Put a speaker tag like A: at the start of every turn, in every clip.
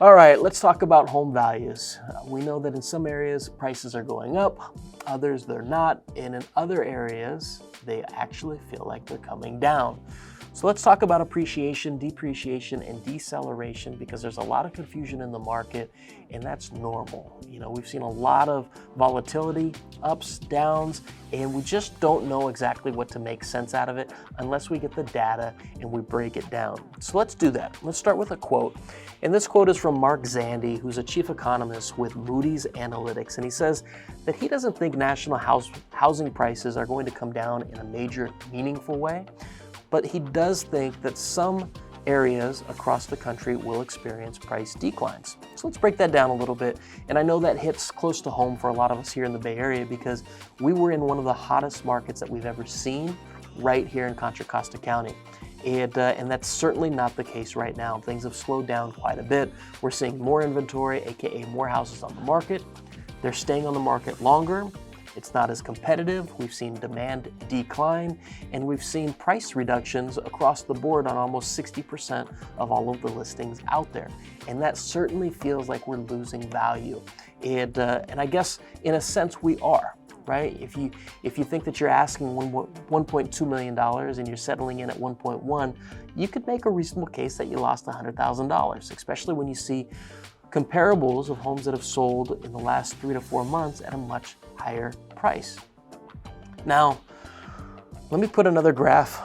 A: All right, let's talk about home values. We know that in some areas prices are going up, others they're not, and in other areas they actually feel like they're coming down. So let's talk about appreciation, depreciation, and deceleration because there's a lot of confusion in the market, and that's normal. We've seen a lot of volatility, ups, downs, and we just don't know exactly what to make sense out of it unless we get the data and we break it down. So let's do that. Let's start with a quote. And this quote is from Mark Zandi, who's a chief economist with Moody's Analytics. And he says that he doesn't think national housing prices are going to come down in a major, meaningful way. But he does think that some areas across the country will experience price declines. So let's break that down a little bit. And I know that hits close to home for a lot of us here in the Bay Area because we were in one of the hottest markets that we've ever seen right here in Contra Costa County. And that's certainly not the case right now. Things have slowed down quite a bit. We're seeing more inventory, aka more houses on the market. They're staying on the market longer. It's not as competitive. We've seen demand decline, and we've seen price reductions across the board on almost 60% of all of the listings out there. And that certainly feels like we're losing value. And I guess in a sense we are, right? If you think that you're asking $1.2 million and you're settling in at 1.1, you could make a reasonable case that you lost $100,000, especially when you see comparables of homes that have sold in the last 3 to 4 months at a much higher price. Now, let me put another graph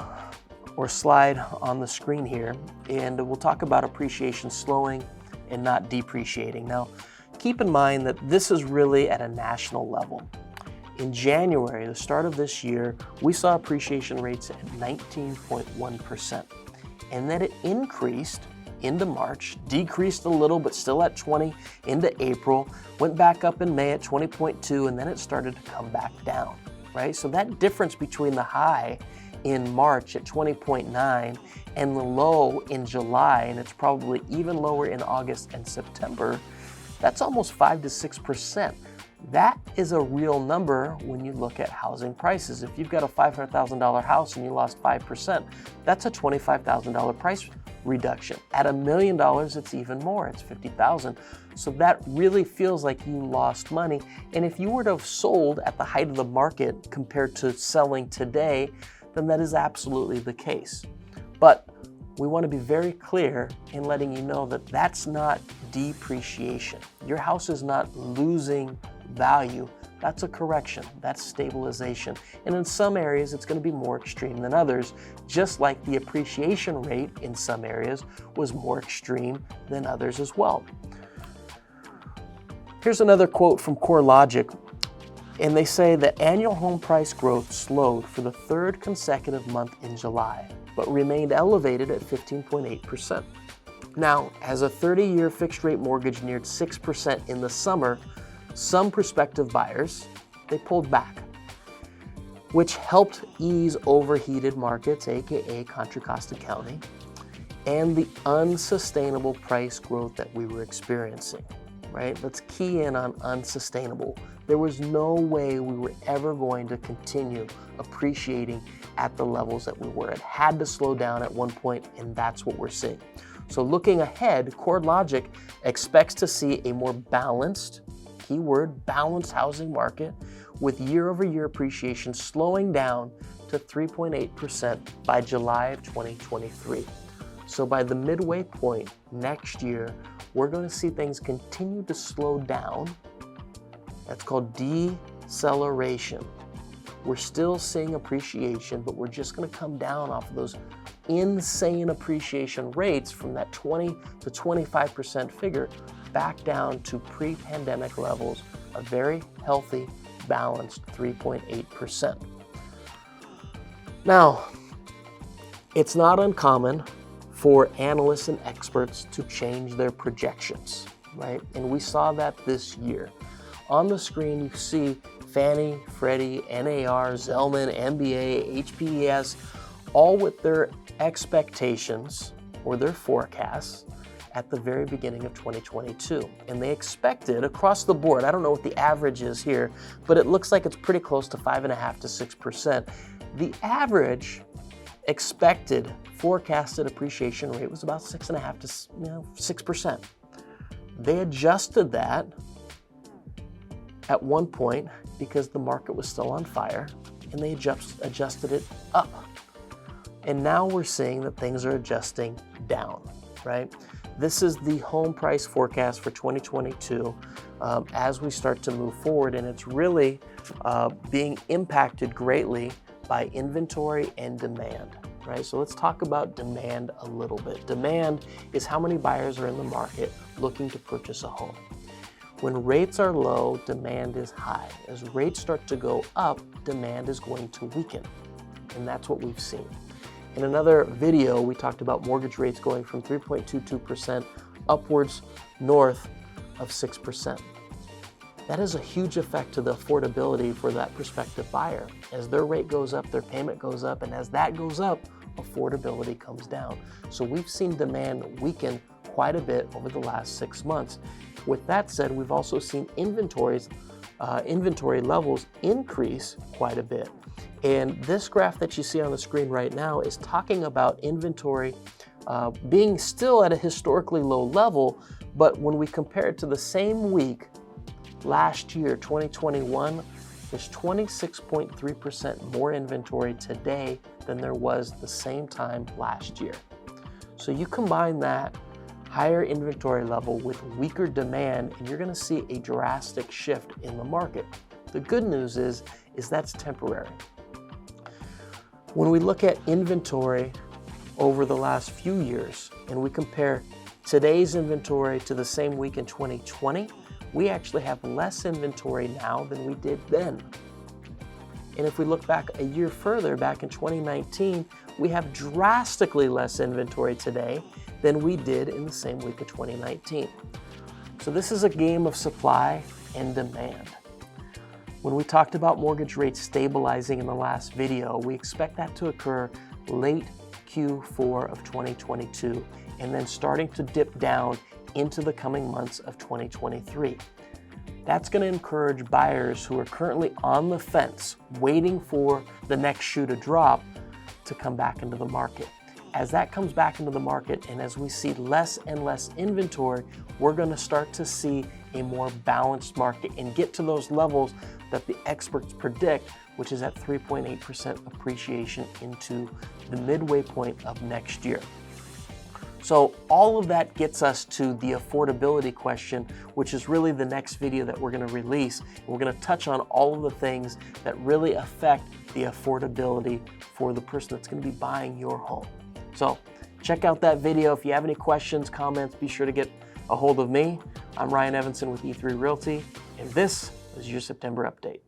A: or slide on the screen here, and we'll talk about appreciation slowing and not depreciating. Now, keep in mind that this is really at a national level. In January, the start of this year, we saw appreciation rates at 19.1%, and then it increased into March, decreased a little, but still at 20 into April, went back up in May at 20.2, and then it started to come back down, right? So that difference between the high in March at 20.9 and the low in July, and it's probably even lower in August and September, that's almost 5 to 6%. That is a real number when you look at housing prices. If you've got a $500,000 house and you lost 5%, that's a $25,000 price reduction. At $1 million, it's even more, it's $50,000. So that really feels like you lost money. And if you were to have sold at the height of the market compared to selling today, then that is absolutely the case. But we want to be very clear in letting you know that that's not depreciation. Your house is not losing value. That's a correction. That's stabilization. And in some areas, it's going to be more extreme than others, just like the appreciation rate in some areas was more extreme than others as well. Here's another quote from CoreLogic, and they say that annual home price growth slowed for the third consecutive month in July, but remained elevated at 15.8%. Now, as a 30-year fixed-rate mortgage neared 6% in the summer, some prospective buyers, they pulled back, which helped ease overheated markets, aka Contra Costa County, and the unsustainable price growth that we were experiencing, right? Let's key in on unsustainable. There was no way we were ever going to continue appreciating at the levels that we were. It had to slow down at one point, and that's what we're seeing. So looking ahead, CoreLogic expects to see a more balanced, keyword, balanced housing market with year-over-year appreciation slowing down to 3.8% by July of 2023. So by the midway point next year, we're going to see things continue to slow down. That's called deceleration. We're still seeing appreciation, but we're just going to come down off of those insane appreciation rates from that 20 to 25% figure back down to pre-pandemic levels, a very healthy, balanced 3.8%. Now, it's not uncommon for analysts and experts to change their projections, right? And we saw that this year. On the screen, you see Fannie, Freddie, NAR, Zelman, MBA, HPES, all with their expectations or their forecasts at the very beginning of 2022. And they expected across the board, I don't know what the average is here, but it looks like it's pretty close to 5.5 to 6%. The average expected forecasted appreciation rate was about 6.5 to 6%. They adjusted that at one point because the market was still on fire, and they adjusted it up. And now we're seeing that things are adjusting down, right? This is the home price forecast for 2022 as we start to move forward, and it's really being impacted greatly by inventory and demand, right? So let's talk about demand a little bit. Demand is how many buyers are in the market looking to purchase a home. When rates are low, demand is high. As rates start to go up, demand is going to weaken, and that's what we've seen. In another video, we talked about mortgage rates going from 3.22% upwards north of 6%. That has a huge effect to the affordability for that prospective buyer. As their rate goes up, their payment goes up, and as that goes up, affordability comes down. So we've seen demand weaken quite a bit over the last 6 months. With that said, we've also seen inventory levels increase quite a bit. And this graph that you see on the screen right now is talking about inventory being still at a historically low level, but when we compare it to the same week last year, 2021, there's 26.3% more inventory today than there was the same time last year. So you combine that higher inventory level with weaker demand, and you're going to see a drastic shift in the market. The good news is that's temporary. When we look at inventory over the last few years and we compare today's inventory to the same week in 2020, we actually have less inventory now than we did then. And if we look back a year further, back in 2019, we have drastically less inventory today than we did in the same week of 2019. So this is a game of supply and demand. When we talked about mortgage rates stabilizing in the last video, we expect that to occur late Q4 of 2022 and then starting to dip down into the coming months of 2023. That's going to encourage buyers who are currently on the fence, waiting for the next shoe to drop, to come back into the market. As that comes back into the market and as we see less and less inventory, we're going to start to see a more balanced market and get to those levels that the experts predict, which is at 3.8% appreciation into the midway point of next year. So all of that gets us to the affordability question, which is really the next video that we're going to release. We're going to touch on all of the things that really affect the affordability for the person that's going to be buying your home. So check out that video. If you have any questions, comments, be sure to get a hold of me. I'm Ryan Evanson with E3 Realty, and this is your September update.